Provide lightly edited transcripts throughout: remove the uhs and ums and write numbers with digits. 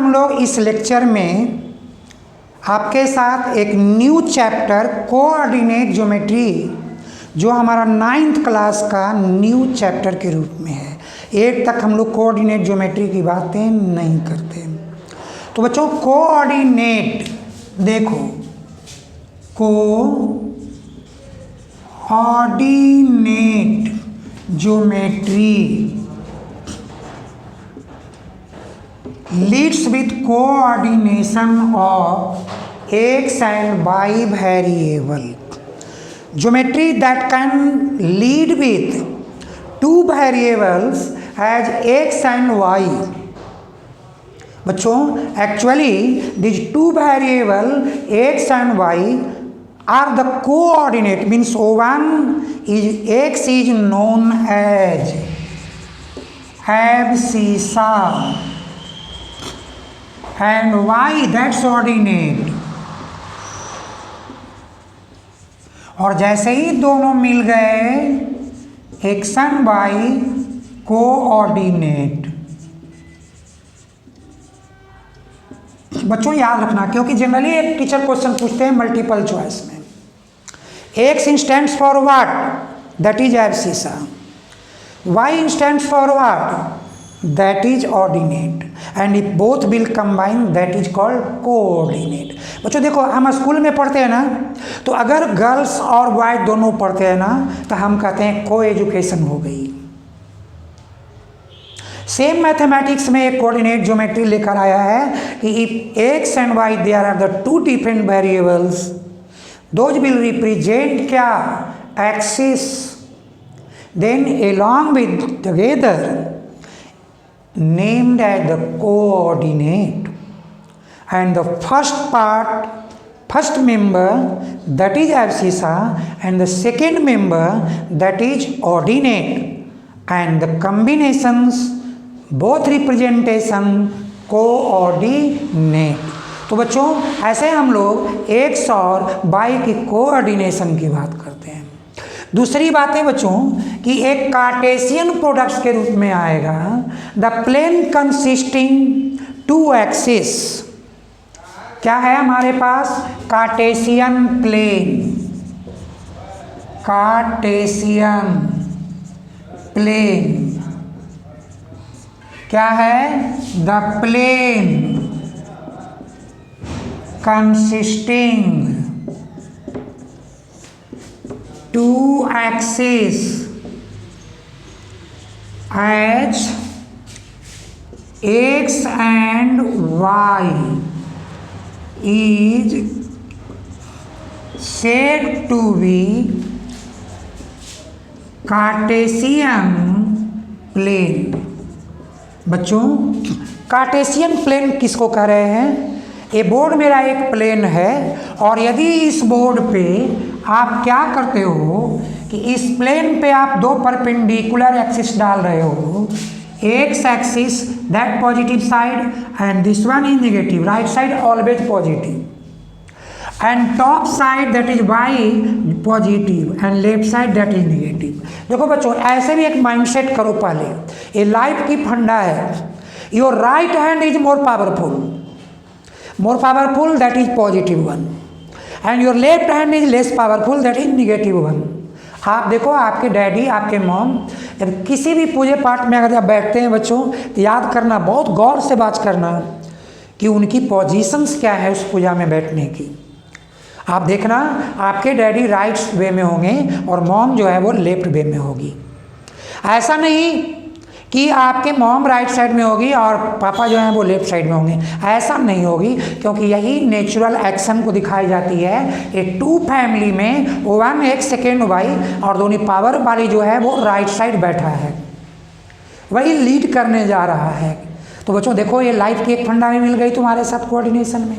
हम लोग इस लेक्चर में आपके साथ एक न्यू चैप्टर कोऑर्डिनेट ज्योमेट्री, जो हमारा 9th क्लास का न्यू चैप्टर के रूप में है। 8 तक हम लोग कोऑर्डिनेट ज्योमेट्री की बातें नहीं करते। तो बच्चों कोऑर्डिनेट देखो, coordinate geometry leads with coordination of x and y variable. Geometry that can lead with two variables as x and y. बच्चों actually these two variable x and y are the coordinate, means one is x is known as abscissa and y that's ordinate। और जैसे ही दोनों मिल गए x and y coordinate. बच्चों याद रखना, क्योंकि generally एक टीचर क्वेश्चन पूछते हैं मल्टीपल चॉइस में, x stands for what, that is abscissa, y stands for what, that is ordinate, and if both will combine that is called coordinate। बच्चों देखो, हम स्कूल में पढ़ते हैं ना, तो अगर गर्ल्स और बॉय दोनों पढ़ते हैं ना, तो हम कहते हैं को एजुकेशन हो गई। सेम मैथमेटिक्स में एक कोऑर्डिनेट ज्योमेट्री लेकर आया है कि if X and Y there are the two different variables, those will represent क्या, axis, then along with together named as the coordinate, and the first member that is abscissa and the second member that is ordinate, and the combinations both representation coordinate। तो बच्चों ऐसे हम लोग x और y की coordination की बात करते हैं। दूसरी बात है बच्चों कि एक कार्टेशियन प्रोडक्ट्स के रूप में आएगा, the plane consisting two axis. क्या है हमारे पास, कार्टेशियन प्लेन, कार्टेशियन प्लेन क्या है, the plane consisting two axes as x and y is said to be Cartesian plane. बच्चों कार्टेशियन प्लेन किसको कह रहे हैं, ये बोर्ड मेरा एक प्लेन है, और यदि इस बोर्ड पे आप क्या करते हो कि इस प्लेन पे आप दो परपेंडिकुलर एक्सिस डाल रहे हो, X axis that positive side and this one is negative, right side always positive, and top side that is Y positive and left side that is negative. देखो बच्चों ऐसे भी एक माइंडसेट करो पहले, ये लाइफ की फंडा है, your right hand is more powerful that is positive one, and your left hand is less powerful that is negative one. आप देखो आपके डैडी आपके मॉम जब किसी भी पूजे पाठ में अगर जब बैठते हैं बच्चों, तो याद करना, बहुत गौर से बात करना कि उनकी पोजीशंस क्या है उस पूजा में बैठने की। आप देखना आपके डैडी राइट वे में होंगे और मॉम जो है वो लेफ्ट वे में होगी। ऐसा नहीं कि आपके मॉम राइट साइड में होगी और पापा जो हैं वो लेफ्ट साइड में होंगे, ऐसा नहीं होगी, क्योंकि यही नेचुरल एक्शन को दिखाई जाती है। ये टू फैमिली में वन एक सेकेंड वाई और दोनों पावर वाली जो है वो राइट साइड बैठा है, वही लीड करने जा रहा है। तो बच्चों देखो ये लाइफ की एक फंडा भी मिल गई तुम्हारे साथ कोऑर्डिनेशन में,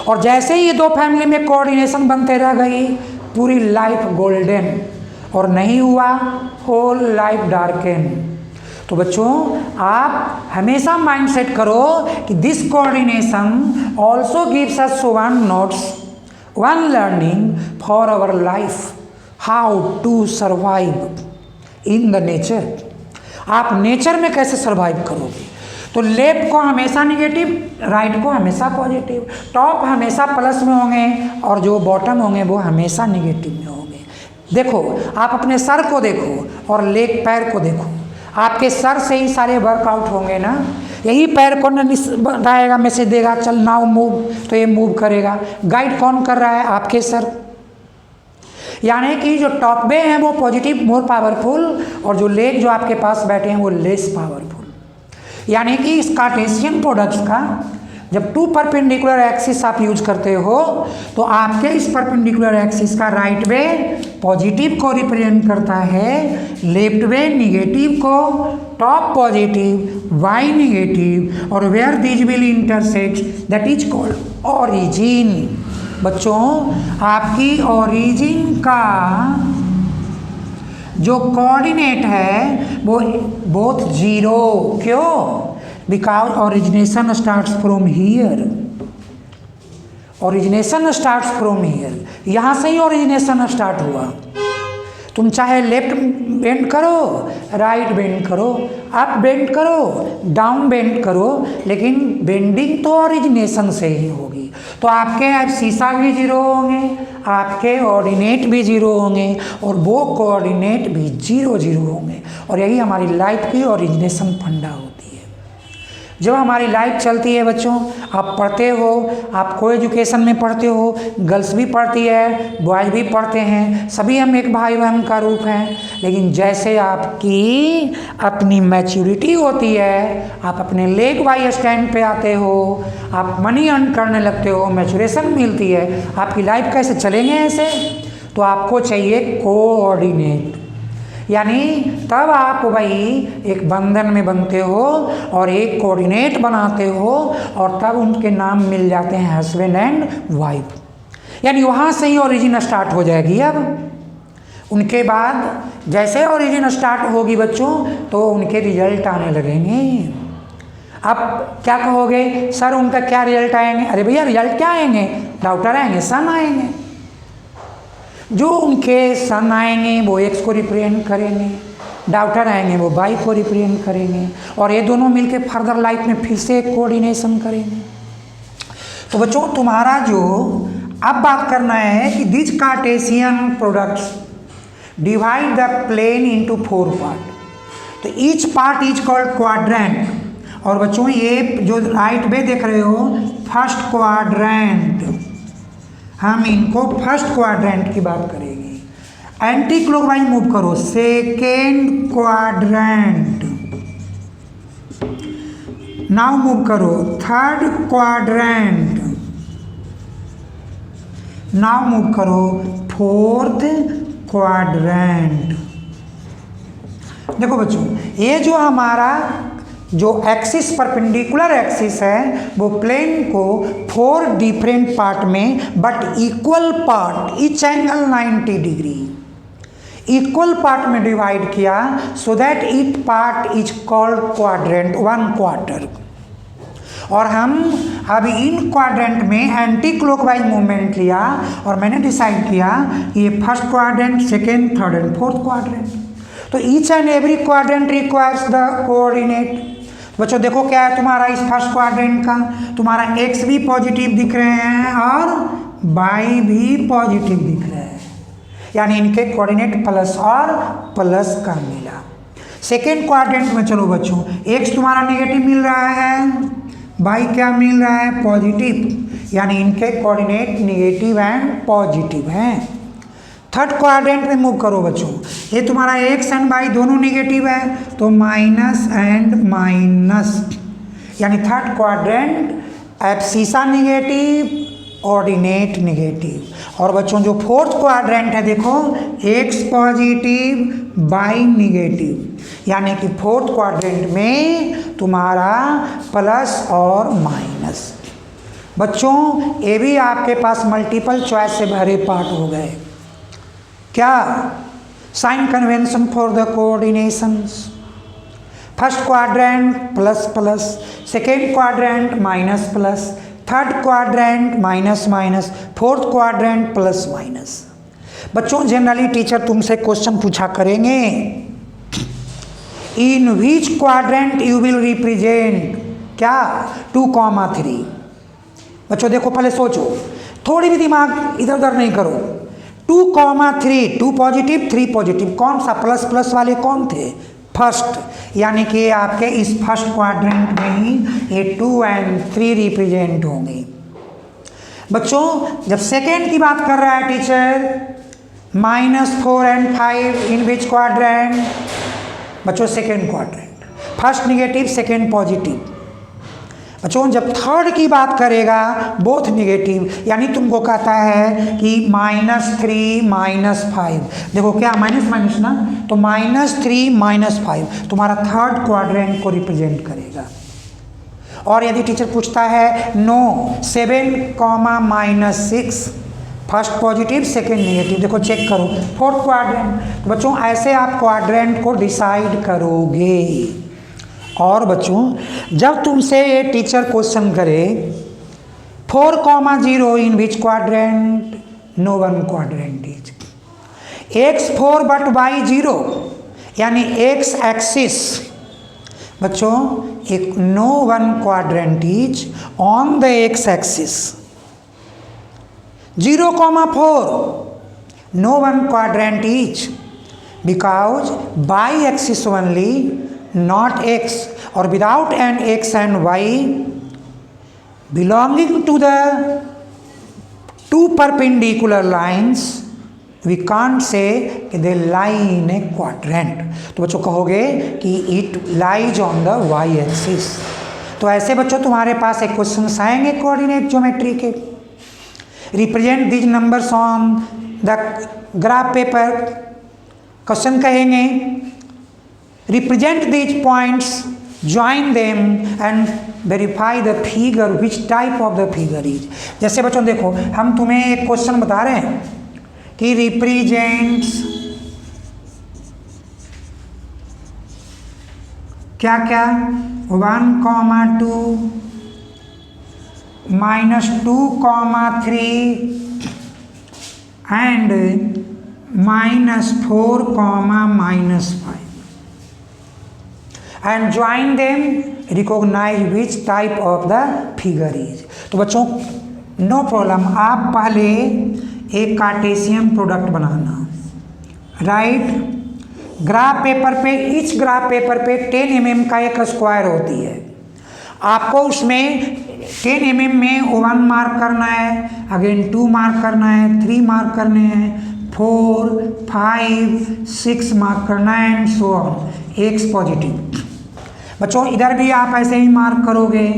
और जैसे ही ये दो फैमिली में कोऑर्डिनेशन बनते रह गई, पूरी लाइफ गोल्डन, और नहीं हुआ होल लाइफ डार्कन। तो बच्चों आप हमेशा माइंडसेट करो कि this coordination also gives us one notes, one learning for our life, how to survive in the nature. आप नेचर में कैसे सर्वाइव करोगे। तो लेफ्ट को हमेशा निगेटिव, राइट को हमेशा पॉजिटिव, टॉप हमेशा प्लस में होंगे और जो बॉटम होंगे वो हमेशा निगेटिव में होंगे। देखो आप अपने सर को देखो और लेग पैर को देखो, आपके सर से ही सारे वर्कआउट होंगे ना, यही पैर को ना बताएगा, मैसेज देगा चल नाउ मूव, तो ये मूव करेगा। गाइड कौन कर रहा है? आपके सर। यानी कि जो टॉप में है वो पॉजिटिव मोर पावरफुल और जो लेग जो आपके पास बैठे हैं वो लेस पावरफुल। यानी कि इस कार्टेशियन प्रोडक्ट्स का जब टू परपेंडिकुलर एक्सिस आप यूज करते हो तो आपके इस परपेंडिकुलर एक्सिस का राइट वे पॉजिटिव को रिप्रेजेंट करता है, लेफ्ट वे निगेटिव को, टॉप पॉजिटिव, वाई निगेटिव, और where this will intersect that is called origin. बच्चों आपकी ओरिजिन का जो कोऑर्डिनेट है वो बोथ जीरो, क्यों? Because origination starts from here, origination starts from here, यहाँ से ही ओरिजिनेशन स्टार्ट हुआ। तुम चाहे लेफ्ट बेंड करो, राइट बेंड करो, अप बेंड करो, डाउन बेंड करो, लेकिन बेंडिंग तो ओरिजिनेशन से ही होगी। तो आपके शीशा भी जीरो होंगे, आपके ऑर्डिनेट भी जीरो होंगे और वो कोऑर्डिनेट भी जीरो जीरो होंगे। और यही हमारी लाइफ की ओरिजिनेशन फंडा होती है। जब हमारी लाइफ चलती है बच्चों, आप पढ़ते हो, आप को एजुकेशन में पढ़ते हो, गर्ल्स भी पढ़ती है, बॉयज़ भी पढ़ते हैं, सभी हम एक भाई बहन का रूप हैं। लेकिन जैसे आपकी अपनी मैच्योरिटी होती है, आप अपने लेग बाई स्टैंड पे आते हो, आप मनी अर्न करने लगते हो, मैच्योरेशन मिलती है, आपकी लाइफ कैसे चलेंगे ऐसे? तो आपको चाहिए कोऑर्डिनेट, यानी तब आप वही एक बंधन में बनते हो और एक कोऑर्डिनेट बनाते हो और तब उनके नाम मिल जाते हैं हस्बैंड एंड वाइफ। यानी वहाँ से ही ओरिजिन स्टार्ट हो जाएगी। अब उनके बाद जैसे ओरिजिन स्टार्ट होगी बच्चों तो उनके रिजल्ट आने लगेंगे। अब क्या कहोगे सर उनका क्या रिजल्ट आएंगे? अरे भैया रिजल्ट क्या आएंगे? डॉक्टर आएंगे, सन आएंगे। जो उनके सन आएंगे वो एक्स को रिप्रेजेंट करेंगे, डॉक्टर आएंगे वो वाई को रिप्रेजेंट करेंगे और ये दोनों मिलकर फर्दर लाइफ में फिर से कोऑर्डिनेशन करेंगे। तो बच्चों तुम्हारा जो अब बात करना है कि this cartesian products divide the plane into 4 part. तो each part is called quadrant. और बच्चों ये जो राइट में देख रहे हो फर्स्ट क्वाड्रेंट, हम इनको फर्स्ट क्वाड्रेंट की बात करेंगे। एंटी क्लॉकवाइज मूव करो, सेकेंड क्वाड्रेंट, नाउ मूव करो थर्ड क्वाड्रेंट, नाउ मूव करो फोर्थ क्वाड्रेंट। देखो बच्चों ये जो हमारा जो एक्सिस परपेंडिकुलर एक्सिस है वो प्लेन को 4 डिफरेंट पार्ट में but equal part, each angle 90 degree, equal part में डिवाइड किया so that each part is called quadrant, 1 quarter. और हम अब इन क्वाड्रेंट में एंटी क्लॉकवाइज मूवमेंट लिया और मैंने डिसाइड किया ये first quadrant, second, third and fourth quadrant. तो each and every quadrant requires the coordinate. बच्चों देखो क्या है तुम्हारा इस फर्स्ट क्वाड्रेंट का, तुम्हारा एक्स भी पॉजिटिव दिख रहे हैं और वाई भी पॉजिटिव दिख रहे हैं, यानी इनके कोऑर्डिनेट प्लस और प्लस का मिला। सेकेंड क्वाड्रेंट में चलो बच्चों एक्स तुम्हारा नेगेटिव मिल रहा है, वाई क्या मिल रहा है? पॉजिटिव, यानी इनके कोऑर्डिनेट नेगेटिव एंड पॉजिटिव हैं। थर्ड क्वाड्रेंट में मूव करो बच्चों, ये तुम्हारा एक्स एंड वाई दोनों नेगेटिव है तो माइनस एंड माइनस, यानी third quadrant abscissa negative, ordinate negative. और बच्चों जो फोर्थ क्वाड्रेंट है देखो एक्स पॉजिटिव, वाई नेगेटिव, यानी कि फोर्थ क्वाड्रेंट में तुम्हारा प्लस और माइनस। बच्चों ये भी आपके पास मल्टीपल चॉइस से भरे पार्ट हो गए। क्या? Sign convention for the coordinations. First quadrant plus plus, second quadrant minus plus, third quadrant minus minus, fourth quadrant plus minus. बच्चों जनरली टीचर तुमसे क्वेश्चन पूछा करेंगे in which quadrant you will represent क्या 2,3। बच्चों देखो पहले सोचो, थोड़ी भी दिमाग इधर उधर नहीं करो। 2,3, 2 पॉजिटिव 3 पॉजिटिव, कौन सा प्लस प्लस वाले कौन थे? फर्स्ट, यानी कि आपके इस फर्स्ट क्वाड्रेंट में ही ये 2 और 3 रिप्रेजेंट होंगे। बच्चों जब सेकेंड की बात कर रहा है टीचर, -4 और 5 इन विच क्वाड्रेंट? बच्चों second quadrant, first negative second positive. बच्चों जब थर्ड की बात करेगा बोथ निगेटिव, यानी तुमको कहता है कि -3 -5, देखो क्या माइनस माइनस ना, तो -3 -5 तुम्हारा थर्ड क्वाड्रेंट को रिप्रेजेंट करेगा। और यदि टीचर पूछता है no 7, -6, first positive second negative, देखो चेक करो फोर्थ क्वाड्रेंट। तो बच्चों ऐसे आप क्वाड्रेंट को डिसाइड करोगे। और बच्चों जब तुमसे ये टीचर क्वेश्चन करे 4,0 in which quadrant? No one quadrant is x4 but y 0, यानी x एक्सिस। बच्चों एक no one quadrant is on the x axis. 0,4 no one quadrant is because y axis only, not x, or without an x and y belonging to the two perpendicular lines, we can't say they lie in a quadrant। तो बच्चों कहोगे कि it lies on the y axis। तो ऐसे बच्चों तुम्हारे पास एक question आएंगे कोऑर्डिनेट ज्योमेट्री के, represent this numbers on the graph paper. Question कहेंगे represent these points, join them and verify the figure, which type of the figure is। जैसे बच्चों देखो हम तुम्हें एक क्वेश्चन बता रहे हैं कि रिप्रेजेंट्स क्या क्या 1,2 -2,3 and -4, -5 and join them, recognize which type of the figure is। तो बच्चों नो प्रॉब्लम, आप पहले एक कार्टेशियन प्रोडक्ट बनाना, राइट। ग्राफ पेपर पे, इच ग्राफ पेपर पे 10 mm का एक स्क्वायर होती है। आपको उसमें 10 mm में 1 मार्क करना है, अगेन 2 मार्क करना है, 3 मार्क करने हैं, 4, 5, 6 मार्क करना है and so on, x positive. बच्चों इधर भी आप ऐसे ही मार्क करोगे,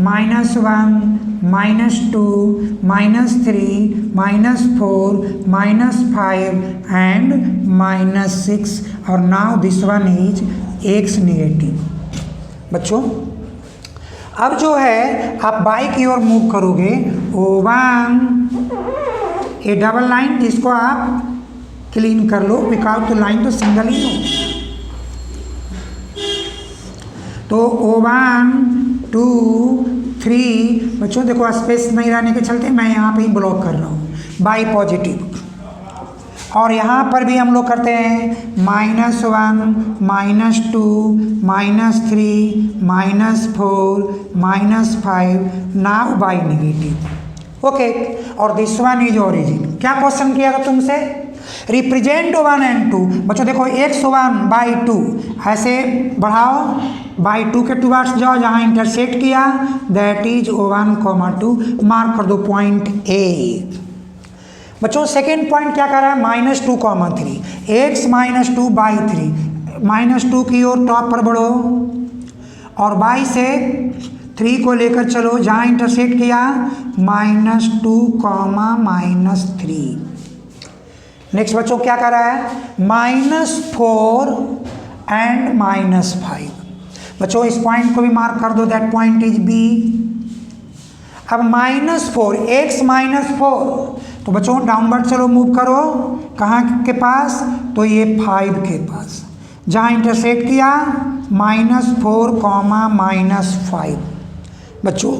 -1, -2, -3, -4, -5 एंड -6, और now this one is x negative. बच्चों अब जो है आप बाई की ओर मूव करोगे, O1 ए डबल लाइन, इसको आप क्लीन कर लो बिकॉज तो लाइन तो सिंगल ही हो। तो O1, 2, 3, बच्चों देखो स्पेस नहीं रहने के चलते मैं यहाँ पे ही ब्लॉक कर रहा हूँ बाई पॉजिटिव। और यहाँ पर भी हम लोग करते हैं -1, -2, -3, -4, -5, नाउ बाई निगेटिव। ओके, और दिस वन इज ओरिजिन। क्या क्वेश्चन किया था तुमसे? Represent 1 and 2। बच्चों देखो x1/2 ऐसे बढ़ाओ, बाई 2 के टूवर्ड्स जाओ, जहाँ इंटरसेक्ट किया दैट इज O1, 2, मार्क कर दो पॉइंट ए। बच्चों सेकेंड पॉइंट क्या कर रहा है? -2, 3, x -2/3, -2 की ओर टॉप पर बढ़ो और बाई से 3 को लेकर चलो, जहाँ इंटरसेक्ट किया -2, -3। नेक्स्ट बच्चों क्या कर रहा है? -4 एंड -5। बच्चों इस पॉइंट को भी मार्क कर दो, दैट पॉइंट इज बी। अब -4, x -4, तो बच्चों डाउनवर्ड चलो, मूव करो, कहाँ के पास? तो ये 5 के पास, जहाँ इंटरसेक्ट किया -4, -5। बच्चों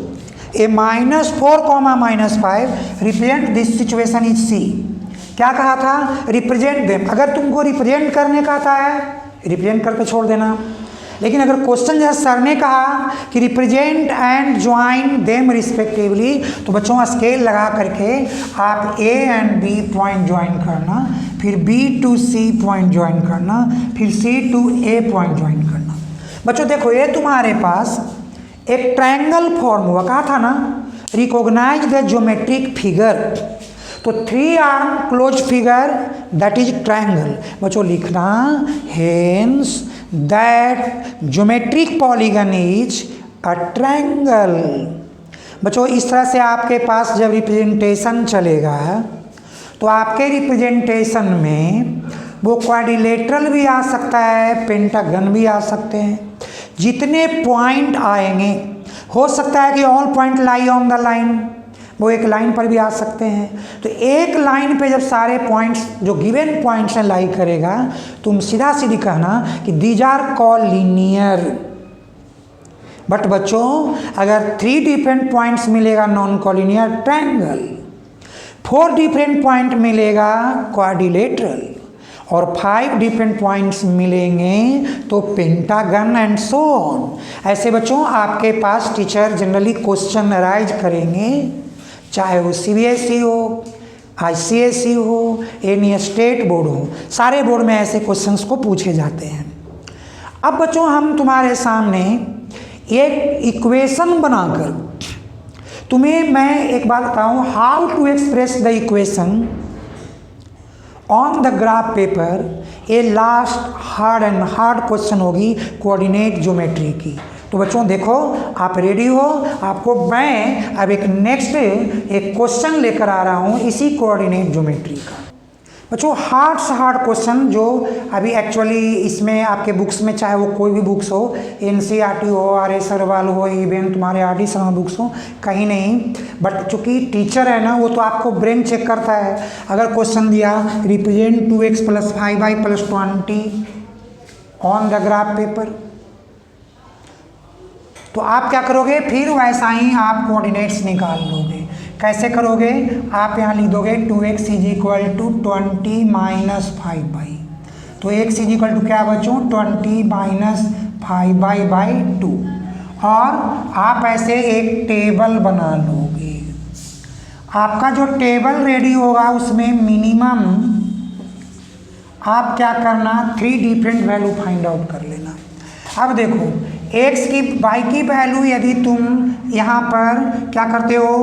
A -4, -5 represent this situation is C. क्या कहा था? Represent them. अगर तुमको रिप्रेजेंट करने का आता है रिप्रेजेंट करके छोड़ देना, लेकिन अगर क्वेश्चन जैसे सर ने कहा कि represent and join them respectively, तो बच्चों स्केल लगा करके आप A and B point join करना, फिर B to C point join करना, फिर C to A point join करना। बच्चों देखो ये तुम्हारे पास एक ट्रायंगल फॉर्म हुआ, कहा था ना रिकॉग्नाइज द ज्योमेट्रिक फिगर, तो 3 arm close figure that is triangle. बच्चों लिखना hence that geometric polygon is a triangle. बच्चों इस तरह से आपके पास जब रिप्रेजेंटेशन चलेगा तो आपके रिप्रेजेंटेशन में वो क्वाड्रिलेटरल भी आ सकता है, पेंटागन भी आ सकते हैं। जितने पॉइंट आएंगे, हो सकता है कि all point lie on the line, वो एक लाइन पर भी आ सकते हैं। तो एक लाइन पे जब सारे पॉइंट्स जो गिवन पॉइंट्स हैं लाई करेगा, तुम सीधा सीधी कहना कि these are called linear. But बच्चों अगर 3 डिफरेंट पॉइंट्स मिलेगा non collinear triangle, 4 different point मिलेगा क्वाड्रिलेटरल, और 5 डिफरेंट पॉइंट्स मिलेंगे तो पेंटागन एंड सो ऑन। ऐसे बच्चों आपके पास टीचर जनरली क्वेश्चन अराइज करेंगे, चाहे वो CBSE हो, ICSE हो, एनी स्टेट बोर्ड हो, सारे बोर्ड में ऐसे क्वेश्चंस को पूछे जाते हैं। अब बच्चों हम तुम्हारे सामने एक इक्वेशन बनाकर, तुम्हें मैं एक बात बताऊं, how to express the equation on the graph paper. ये लास्ट हार्ड क्वेश्चन होगी कोऑर्डिनेट ज्योमेट्री की। तो बच्चों देखो आप रेडी हो, आपको मैं अब एक नेक्स्ट एक क्वेश्चन लेकर आ रहा हूँ इसी कोऑर्डिनेट ज्योमेट्री का। बच्चों हार्ड क्वेश्चन जो अभी एक्चुअली इसमें आपके बुक्स में, चाहे वो कोई भी बुक्स हो, NCERT हो, RS अग्रवाल हो, इवन तुम्हारे RD शर्मा बुक्स हो, कहीं नहीं। बट चूंकि टीचर है ना, वो तो आपको ब्रेन चेक करता है। अगर क्वेश्चन दिया represent 2x + 5y + 20 on the graph paper, तो आप क्या करोगे, फिर वैसा ही आप कोऑर्डिनेट्स निकाल लोगे। कैसे करोगे, आप यहाँ लिख दोगे 2x = 20 - 5y। तो x = क्या बच्चों, 20 - 5y/2। और आप ऐसे एक टेबल बना लोगे। आपका जो टेबल रेडी होगा उसमें मिनिमम आप क्या करना, 3 डिफरेंट वैल्यू फाइंड आउट कर लेना। अब देखो y की वैल्यू यदि तुम यहाँ पर क्या करते हो,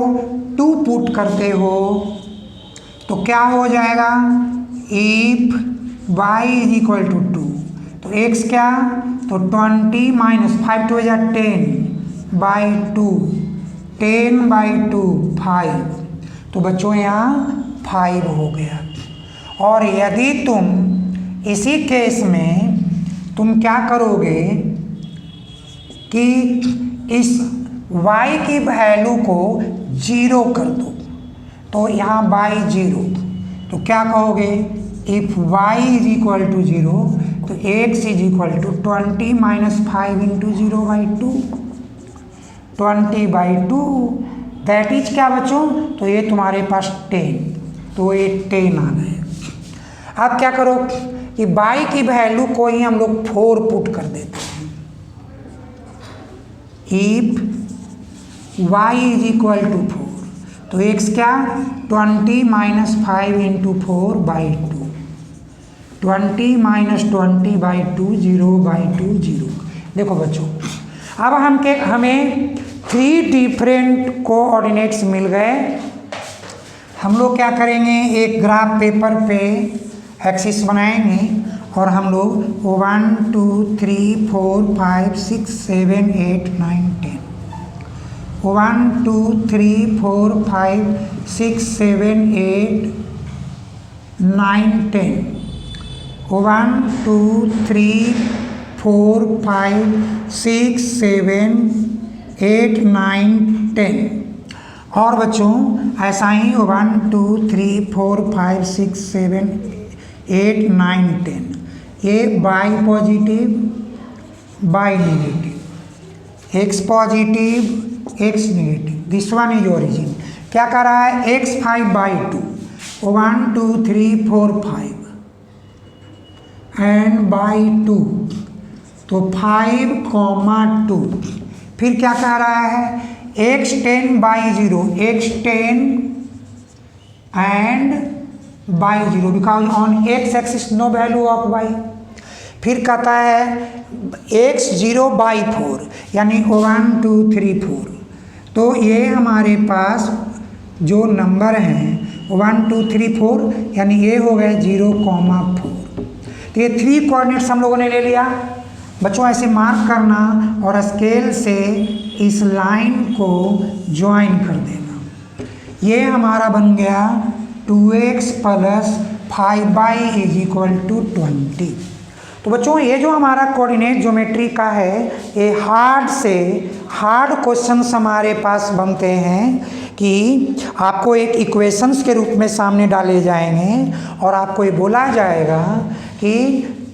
2 पुट करते हो, तो क्या हो जाएगा, इफ y = 2, तो x क्या, तो 20 - 5 = 10/2, 10/2 5। तो बच्चों यहाँ 5 हो गया। और यदि तुम इसी केस में तुम क्या करोगे कि इस y की वैल्यू को 0 कर दो, तो यहाँ y 0, तो क्या कहोगे, इफ y = 0, तो x = 20 - 5 × 0/2, 20/2 दैट इज क्या बच्चों, तो ये तुम्हारे पास 10, तो ये 10 आ गए। अब क्या करो कि y की वैल्यू को ही हम लोग 4 पुट कर देते हैं। इफ y = 4, तो x क्या, 20 - 5 × 4/2, 20 - 20/2 0/2 0। देखो बच्चों अब हमें 3 डिफरेंट कोऑर्डिनेट्स मिल गए। हम लोग क्या करेंगे, एक ग्राफ पेपर पे एक्सिस बनाएंगे और हम लोग 1 2 3 4 5 6 7 8 9 10, 1 2 3 4 5 6 7 8 9 10, 1 2 3 4 5 6 7 8 9 10। और बच्चों ऐसा ही 1 2 3 4 5 6 7 8 9 10। ये by positive by negative, x positive x negative, this one is origin. क्या कर रहा है, x5/2, 1 2 3 4 5 एंड बाई 2, तो 5,2। फिर क्या कह रहा है, x10/0, x10 and by 0 because on x axis no value of y। फिर कहता है x0/4 यानी 1 2 3 4। तो ये हमारे पास जो नंबर हैं 1 2 3 4 यानी ये हो गए 0,4। तो ये 3 कोऑर्डिनेट्स हम लोगों ने ले लिया। बच्चों ऐसे मार्क करना और स्केल से इस लाइन को ज्वाइन कर देना। ये हमारा बन गया 2x + 5y = 20। तो बच्चों ये जो हमारा कोऑर्डिनेट ज्योमेट्री का है, ये हार्ड से हार्ड क्वेश्चंस हमारे पास बनते हैं कि आपको एक इक्वेशंस के रूप में सामने डाले जाएंगे और आपको ये बोला जाएगा कि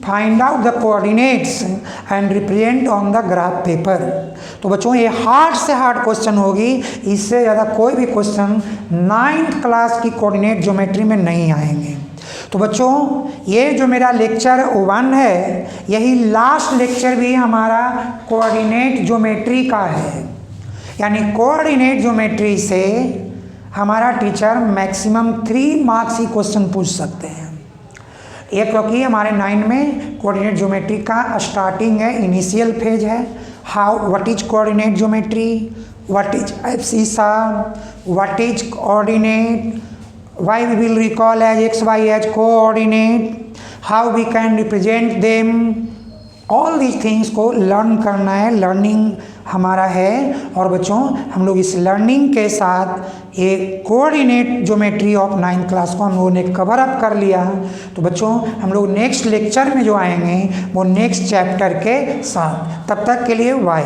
find out the coordinates and represent on the graph paper. तो बच्चों ये हार्ड से हार्ड क्वेश्चन होगी, इससे ज़्यादा कोई भी क्वेश्चन 9th क्लास की कोऑर्डिनेट ज्योमेट्री में नहीं आएंगे। तो बच्चों ये जो मेरा लेक्चर 1 है, यही लास्ट लेक्चर भी हमारा कोऑर्डिनेट ज्योमेट्री का है। यानी कोऑर्डिनेट ज्योमेट्री से हमारा टीचर मैक्सिमम 3 मार्क्स ही क्वेश्चन पूछ सकते हैं। ये क्योंकि हमारे 9 में कोऑर्डिनेट ज्योमेट्री का स्टार्टिंग है, इनिशियल फेज है। What is coordinate geometry, what is abscissa, what is coordinate, why we will recall as x y as coordinate, how we can represent them, all these things को learn करना है, learning हमारा है। और बच्चों हम लोग इस लर्निंग के साथ एक coordinate geometry of 9th class को हम लोगों ने कवर अप कर लिया। तो बच्चों हम लोग नेक्स्ट लेक्चर में जो आएंगे वो नेक्स्ट चैप्टर के साथ। तब तक के लिए बाय।